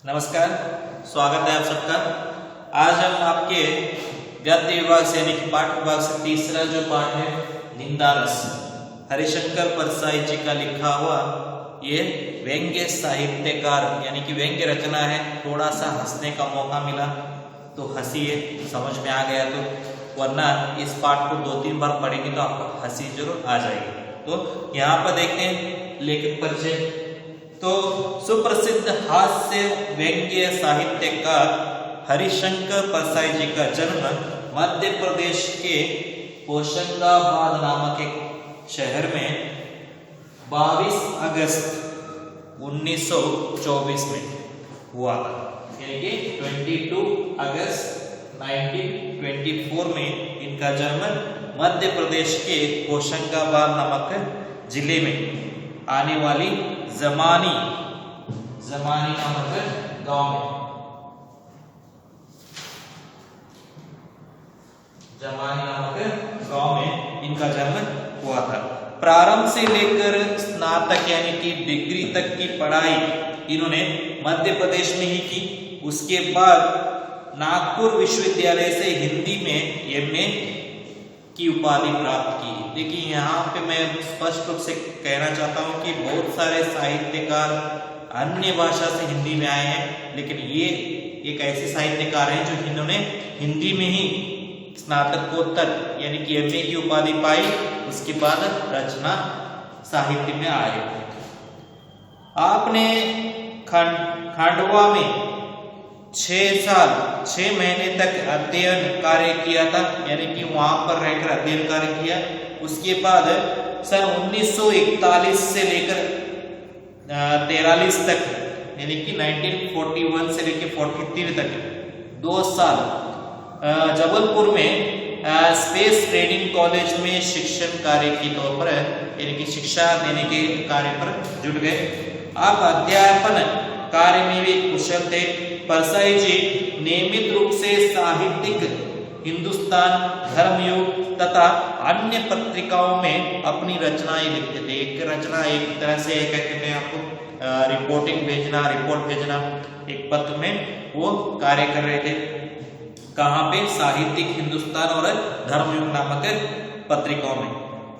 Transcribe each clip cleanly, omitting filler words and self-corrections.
नमस्कार, स्वागत है आप सबका। आज हम आपके गद्य विभाग से यानी कि पाठ विभाग से तीसरा जो पाठ है निंदा रस, हरिशंकर परसाई जी का लिखा हुआ ये व्यंग्य साहित्यकार यानी कि व्यंग्य रचना है। थोड़ा सा हंसने का मौका मिला तो हंसिए, समझ में आ गया तो, वरना इस पाठ को 2-3 बार पढ़ेंगे तो आपको हंसी जरूर आ जाएगी। तो यहाँ पर देखते हैं लेखक परिचय। तो सुप्रसिद्ध हास्य व्यंग्य साहित्यकार हरिशंकर परसाई जी का जन्म मध्य प्रदेश के होशंगाबाद नामक एक शहर में 22 अगस्त 1924 में हुआ था, यानी कि 22 अगस्त 1924 में इनका जन्म मध्य प्रदेश के होशंगाबाद नामक जिले में आने वाली जमानी नामक गांव में, जमानी नामक गांव में इनका जन्म हुआ था। प्रारंभ से लेकर स्नातक यानी कि डिग्री तक की पढ़ाई इन्होंने मध्य प्रदेश में ही की। उसके बाद नागपुर विश्वविद्यालय से हिंदी में एमए की उपाधि प्राप्त की। देखिए यहाँ पे मैं स्पष्ट रूप से कहना चाहता हूँ कि बहुत सारे साहित्यकार अन्य भाषा से हिंदी में आए हैं, लेकिन ये एक ऐसे साहित्यकार हैं जो इन्होंने हिंदी में ही स्नातकोत्तर यानी कि एमए की उपाधि पाई। उसके बाद रचना साहित्य में आए। आपने खंडवा में 6 साल 6 महीने तक अध्ययन कार्य किया था, यानी कि वहां पर रहकर अध्ययन कार्य किया। उसके बाद सन 1941 से लेकर 43 तक यानी कि 1941 से लेकर 43 तक 2 साल जबलपुर में स्पेस ट्रेनिंग कॉलेज में शिक्षण कार्य के तौर पर यानी कि शिक्षा देने के कार्य पर जुट गए। आप अध्यापन कार्य में भी कुशल थे। परसाई जी नियमित रूप से साहित्यिक हिंदुस्तान, धर्मयुग तथा अन्य पत्रिकाओं में अपनी रचनाएं लिखते थे। एक रचना एक तरह से क्या कहते हैं आपको रिपोर्ट भेजना एक पत्र में वो कार्य कर रहे थे। कहाँ पे? साहित्यिक हिंदुस्तान और धर्मयुग नामक पत्रिकाओं में।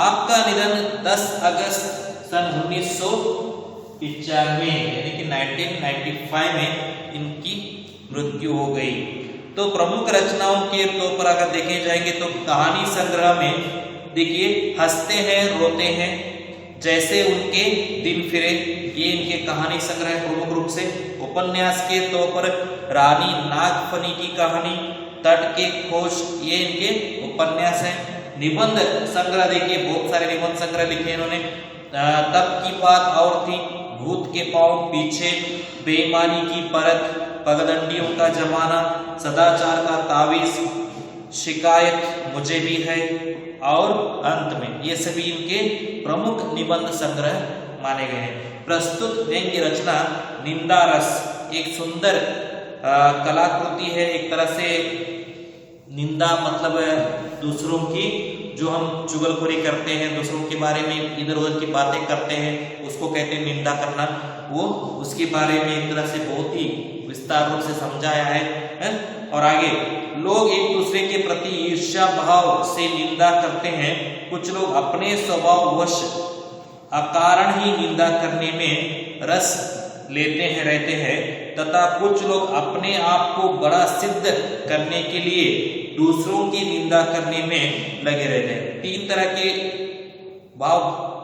आपका निधन 10 अगस्त सन 1995 यानी कि 1995 में इनकी मृत्यु हो गई। तो प्रमुख रचनाओं के तौर पर अगर देखे जाएंगे तो कहानी संग्रह में देखिए हंसते हैं रोते हैं जैसे उनके दिन फिरे, ये इनके कहानी संग्रह प्रमुख रूप से। उपन्यास के तौर पर रानी नागफनी की कहानी, तट के खोज, ये इनके उपन्यास हैं। निबंध संग्रह देखिए बहुत सारे निबंध संग्रह लिखे इन्होंने। तब की बात और थी, भूत के पांव पीछे, बेईमानी की परत, पगडंडियों का जमाना, सदाचार का तावीज, शिकायत मुझे भी है और अंत में, ये सभी इनके प्रमुख निबंध संग्रह माने गए हैं। प्रस्तुत व्यंग्य रचना निंदा रस एक सुंदर कलाकृति है। एक तरह से निंदा मतलब दूसरों की जो हम चुगलखोरी करते हैं, दूसरों के बारे में इधर उधर की बातें करते हैं, उसको कहते हैं निंदा करना। वो उसके बारे में एक तरह से बहुत ही विस्तार रूप से समझाया है। और आगे, लोग एक दूसरे के प्रति ईर्ष्या भाव से निंदा करते हैं। कुछ लोग अपने स्वभाववश अकारण ही निंदा करने में रस लेते रहते हैं तथा कुछ लोग अपने आप को बड़ा सिद्ध करने के लिए दूसरों की निंदा करने में लगे रहते हैं। 3 तरह के भाव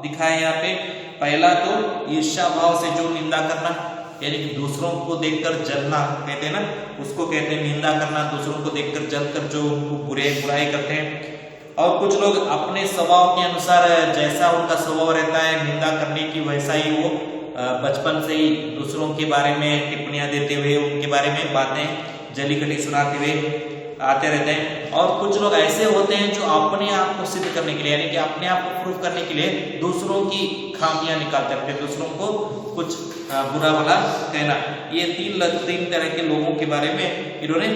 दिखाए यहाँ पे। पहला तो ईर्ष्या भाव से जो निंदा करना, यानी कि दूसरों को देखकर जलना कहते हैं ना, उसको कहते हैं निंदा करना। दूसरों को देखकर जलकर जो उनको बुराई करते हैं। और कुछ लोग अपने स्वभाव के अनुसार जैसा उनका स्वभाव रहता है निंदा करने की, वैसा ही वो बचपन से ही दूसरों के बारे में टिप्पणियां देते हुए, उनके बारे में बातें जलीकटी सुनाते हुए आते रहते हैं। और कुछ लोग ऐसे होते हैं जो अपने आप को सिद्ध करने के लिए, यानी कि अपने आप को प्रूव करने के लिए दूसरों की खामियां निकालते रहते हैं, दूसरों को कुछ बुरा भला कहना। ये 3 तरह के लोगों के बारे में इन्होंने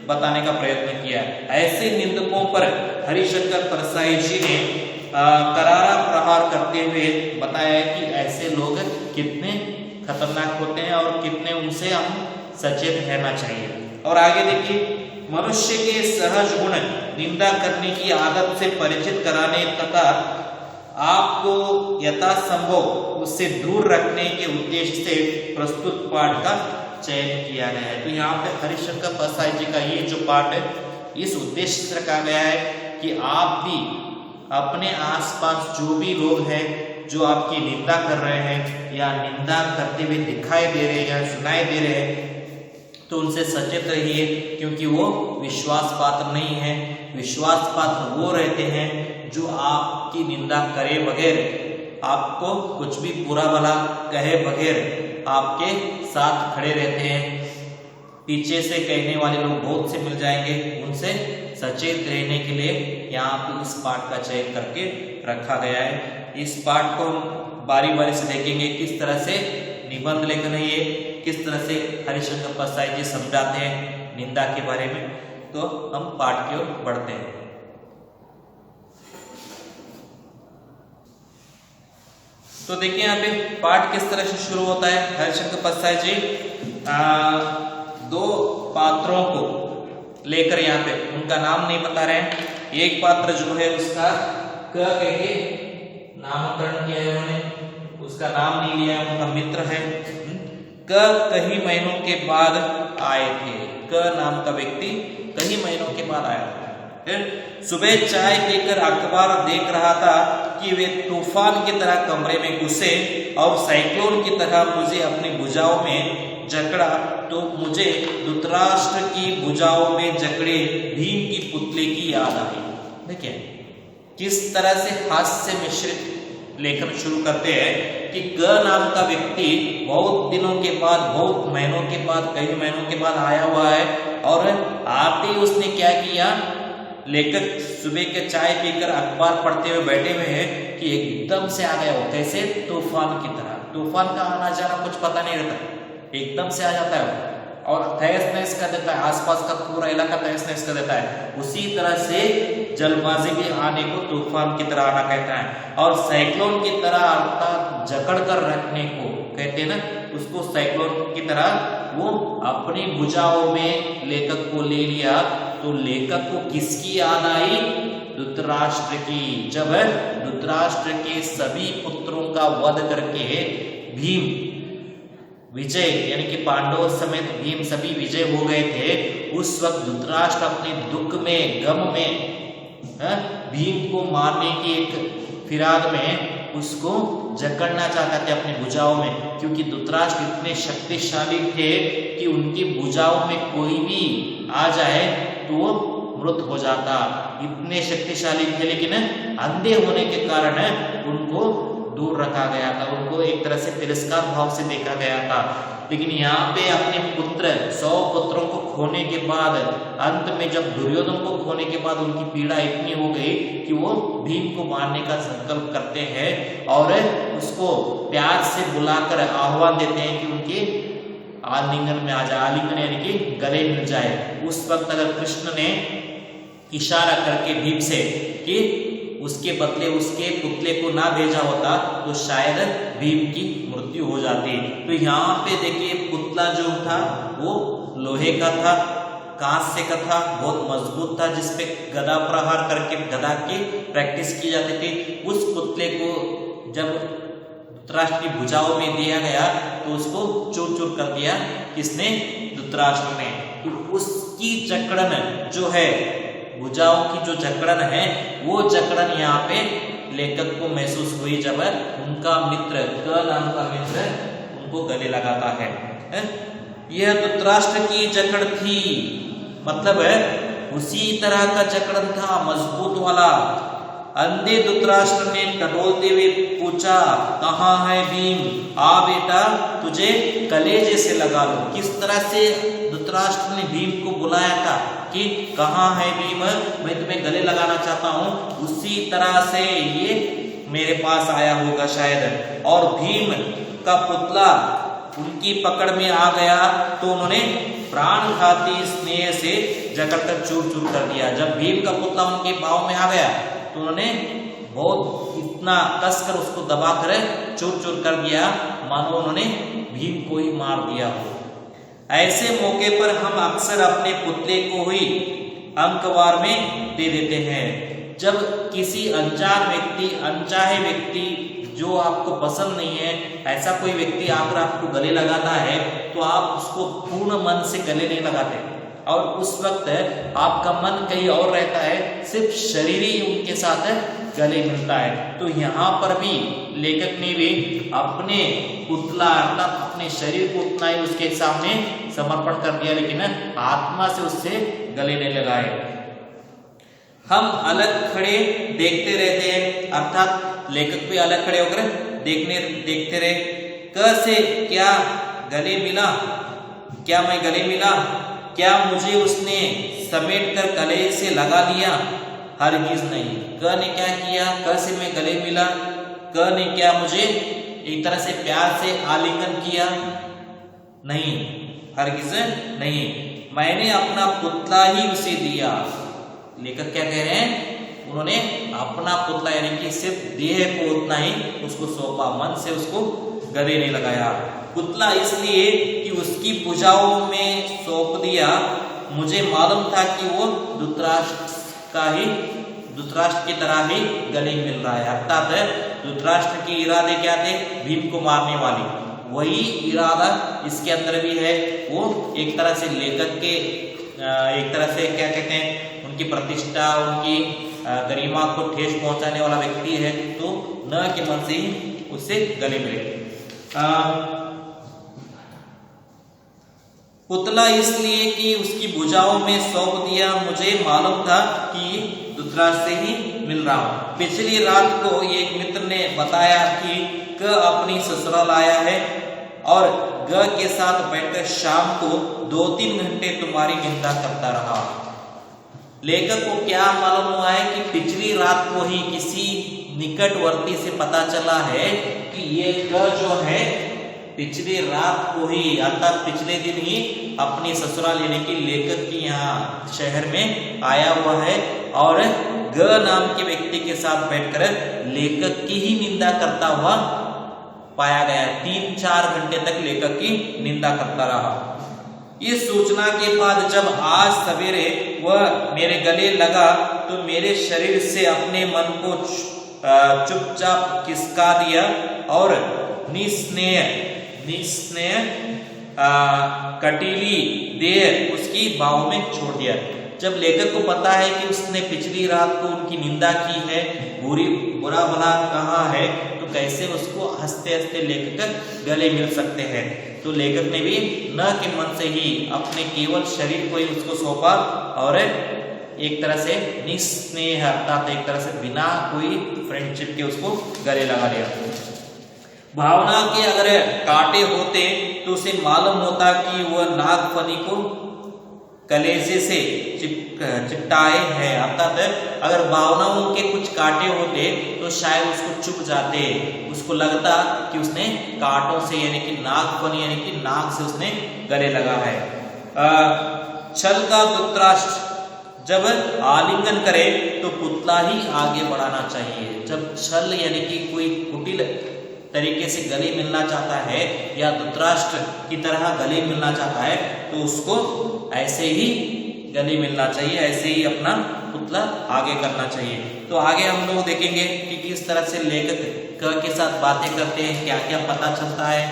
बताने का प्रयत्न किया। ऐसे निंदकों पर हरिशंकर परसाई जी ने करारा प्रहार करते हुए बताया कि ऐसे लोग कितने खतरनाक होते हैं और कितने उनसे हम सचेत रहना चाहिए। और आगे देखिए, मनुष्य के सहज गुण निंदा करने की आदत से परिचित कराने तथा आपको यथासंभव उससे दूर रखने के उद्देश्य से प्रस्तुत पाठ का चयन किया गया है। तो यहाँ पे हरिशंकर परसाई जी का ये जो पाठ है, इस उद्देश्य से रखा गया है कि आप भी अपने आसपास जो भी लोग हैं जो आपकी निंदा कर रहे हैं या निंदा करते हुए दिखाई दे रहे हैं या सुनाई दे रहे हैं, तो उनसे सचेत रहिए, क्योंकि वो विश्वास पात्र नहीं है। विश्वास पात्र वो रहते हैं जो आपकी निंदा करे बगैर, आपको कुछ भी बुरा भला कहे बगैर आपके साथ खड़े रहते हैं। पीछे से कहने वाले लोग बहुत से मिल जाएंगे, उनसे सचेत रहने के लिए यहाँ पे इस पाठ का चयन करके रखा गया है। इस पाठ को हम बारी बारी से देखेंगे, किस तरह से निबंध लेखन है ये, किस तरह से हरिशंकर परसाई जी समझाते हैं निंदा के बारे में। तो हम पाठ की ओर बढ़ते हैं। तो देखिए यहाँ पे पाठ किस तरह से शुरू होता है। हरिशंकर परसाई जी दो पात्रों को लेकर यहाँ पे उनका नाम नहीं बता रहे हैं। एक पात्र जो है उसका क कह के नामकरण किया है उन्होंने, उसका नाम नहीं लिया है, उनका मित्र है। कई महीनों के बाद आए थे। क नाम का व्यक्ति कई महीनों के बाद आया था। फिर सुबह चाय पीकर अखबार देख रहा था कि वे तूफान की तरह कमरे में घुसे और साइक्लोन की तरह मुझे अपनी भुजाओं में जकड़ा। तो मुझे धृतराष्ट्र की भुजाओं में जकड़े भीम की पुतले की याद आई। देखिए किस तरह से हास्य मिश्रित लेखन शुरू करते हैं कि ग नाम का व्यक्ति बहुत दिनों के बाद, बहुत महीनों के बाद, कई महीनों के बाद आया हुआ है और आते ही उसने क्या किया, लेखक सुबह के चाय पीकर अखबार पढ़ते हुए बैठे हुए हैं कि एकदम से आ गया वो, कैसे तूफान की तरह। तूफान का आना जाना कुछ पता नहीं रहता, एकदम से आ जाता है और तहस नहस कर देता है, आसपास का पूरा इलाका तहस नहस कर देता है। उसी तरह से जलबाजी भी आने को तूफान की तरह आना कहता है। और साइक्लोन की तरह अर्थात जकड़ कर रखने को कहते हैं ना, उसको साइक्लोन की तरह वो अपनी भुजाओं में लेखक को ले लिया। तो लेखक को किसकी याद आई? धृतराष्ट्र की। जब धृतराष्ट्र के सभी पुत्रों का वध करके भीम विजय, यानी कि पांडवों समेत भीम सभी विजय हो गए थे, उस वक्त धृतराष्ट्र अपने दुख में, गम में भीम को मारने की एक फिराद में उसको जकड़ना चाहते थे अपनी भुजाओं में, क्योंकि धृतराष्ट्र इतने शक्तिशाली थे कि उनकी भुजाओं में कोई भी आ जाए तो वो मृत हो जाता। इतने शक्तिशाली थे, लेकिन अंधे होने के कारण उनको दूर रखा गया था, उनको एक तरह से तिरस्कार भाव से देखा गया था। लेकिन यहाँ पे अपने पुत्र 100 पुत्रों को खोने के बाद, अंत में जब दुर्योधन को खोने के बाद उनकी पीड़ा इतनी हो गई कि वो भीम को मारने का संकल्प करते हैं और उसको प्यार से बुलाकर आह्वान देते हैं कि उनके आलिंगन में आ जाए। आलिंगन यानी कि गले मिल जाए। उस वक्त अगर कृष्ण ने इशारा करके भीम से कि उसके बदले उसके पुतले को ना भेजा होता तो शायद भीम की मृत्यु हो जाती। तो यहाँ पे देखिए पुतला जो था वो लोहे का था, कांस्य का था, बहुत मजबूत था, जिसपे गदा प्रहार करके गदा की प्रैक्टिस की जाती थी। उस पुतले को जब धृतराष्ट्र की भुजाओं में दिया गया तो उसको चूर चूर कर दिया किसने? धृतराष्ट्र ने। तो उसकी जकड़न जो है, भुजाओं की जो जकड़न है, वो जकड़न यहाँ पे लेखक को महसूस हुई जब उनका मित्र, क नाम का मित्र उनको गले लगाता है। यह धृतराष्ट्र की जकड़ थी, मतलब उसी तरह का जकड़न था, मजबूत वाला। अंधे धृतराष्ट्र ने टटोलते हुए पूछा, कहाँ है भीम? आ बेटा, तुझे कलेजे से लगा लो। किस तरह से धृतराष्ट्र ने भीम को बुलाया था कि कहाँ है भीम, मैं तुम्हें गले लगाना चाहता हूँ, उसी तरह से ये मेरे पास आया होगा शायद। और भीम का पुतला उनकी पकड़ में आ गया तो उन्होंने प्राणघाती स्नेह से जकड़कर चूर चूर कर दिया। जब भीम का पुतला उनके पाँव में आ गया तो उन्होंने बहुत उतना कसकर उसको दबाकर चूर चूर कर दिया, मानो उन्होंने भीम को ही मार दिया हो। ऐसे मौके पर हम अक्सर अपने पुतले को ही अंकवार में दे देते हैं। जब किसी अनचाहे व्यक्ति जो आपको पसंद नहीं है, ऐसा कोई व्यक्ति आकर आपको गले लगाता है तो आप उसको पूर्ण मन से गले नहीं लगाते, और उस वक्त आपका मन कहीं और रहता है, सिर्फ शरीर ही उनके साथ गले मिलता है। तो यहाँ पर भी लेखक ने भी अपने पुतला अर्थात अपने शरीर को उतना ही उसके सामने समर्पण कर दिया, लेकिन आत्मा से उससे गले नहीं लगाए। हम अलग खड़े देखते रहते हैं, अर्थात लेखक भी अलग खड़े होकर देखते रहे। क से क्या गले मिला, क्या मैं गले मिला, क्या मुझे उसने समेट कर गले से लगा लिया? हरगिज नहीं। क ने क्या किया, क से मैं गले मिला, क ने क्या मुझे एक तरह से प्यार से आलिंगन किया? नहीं, हरगिज नहीं। मैंने अपना पुतला ही उसे दिया। लेखक क्या कह रहे हैं, उन्होंने अपना पुतला यानी कि सिर्फ देह को उतना ही उसको सौंपा, मन से उसको गले नहीं लगाया। पुतला इसलिए कि उसकी भुजाओं में सौंप दिया। मुझे मालूम था कि वो धृतराष्ट्र की तरह ही गले मिल रहा है, अर्थात धृतराष्ट्र के इरादे क्या थे, भीम को मारने वाली, वही इरादा इसके अंदर भी है। वो एक तरह से लेखक के एक तरह से क्या कहते हैं, उनकी प्रतिष्ठा, उनकी गरिमा को ठेस पहुंचाने वाला व्यक्ति है, तो न के मन से ही उससे गले मिले। पुतला इसलिए कि उसकी भुजाओं में सौंप दिया, मुझे मालूम था कि धृतराष्ट्र से ही मिल रहा हूं। पिछली रात को एक मित्र ने बताया कि क अपनी ससुराल आया है और ग के साथ बैठकर शाम को 2-3 घंटे तुम्हारी निंदा करता रहा। लेखक को क्या मालूम हुआ है कि पिछली रात को ही किसी निकटवर्ती से पता चला है कि ये ग जो है पिछली रात को ही अर्थात पिछले दिन ही अपनी ससुराल यानी कि लेखक की यहाँ शहर में आया हुआ है और ग नाम के व्यक्ति के साथ बैठकर लेखक की ही निंदा करता हुआ पाया गया। 3-4 घंटे तक लेखक की निंदा करता रहा। इस सूचना के बाद जब आज सवेरे वह मेरे गले लगा तो मेरे शरीर से अपने मन को चुपचाप खिसका दिया और निस्नेह कटीली देह उसकी बाहों में छोड़ दिया। जब लेखक को पता है कि उसने पिछली रात को उनकी निंदा की है, बुरा भला कहा है, तो कैसे उसको हंसते हंसते लेखक गले मिल सकते हैं। तो लेखक ने भी न के मन से ही अपने केवल शरीर को ही उसको सौंपा और एक तरह से निस्नेह अर्थात एक तरह से बिना कोई फ्रेंडशिप के उसको गले लगा लिया। भावना के अगर कांटे होते तो उसे मालूम होता कि वह नागफनी को कलेजे से चिपटाए हैं, अर्थात अगर भावनाओं के कुछ कांटे होते तो शायद उसको चुप जाते, उसको लगता कि उसने कांटों से यानी कि नागफनी यानी कि नाग से उसने गले लगा है। छल का धृतराष्ट्र जब आलिंगन करे तो पुतला ही आगे बढ़ाना चाहिए। जब छल यानी कि कोई कुटिल तरीके से गले मिलना चाहता है या धृतराष्ट्र की तरह गले मिलना चाहता है तो उसको ऐसे ही गले मिलना चाहिए, ऐसे ही अपना पुतला आगे करना चाहिए। तो आगे हम लोग देखेंगे कि किस तरह से लेखक क के साथ बातें करते हैं, क्या क्या पता चलता है,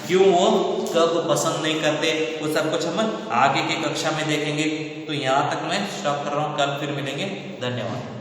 क्यों वो क को पसंद नहीं करते, वो सब कुछ हम आगे के कक्षा में देखेंगे। तो यहाँ तक मैं स्टॉप कर रहा हूँ, कल फिर मिलेंगे। धन्यवाद।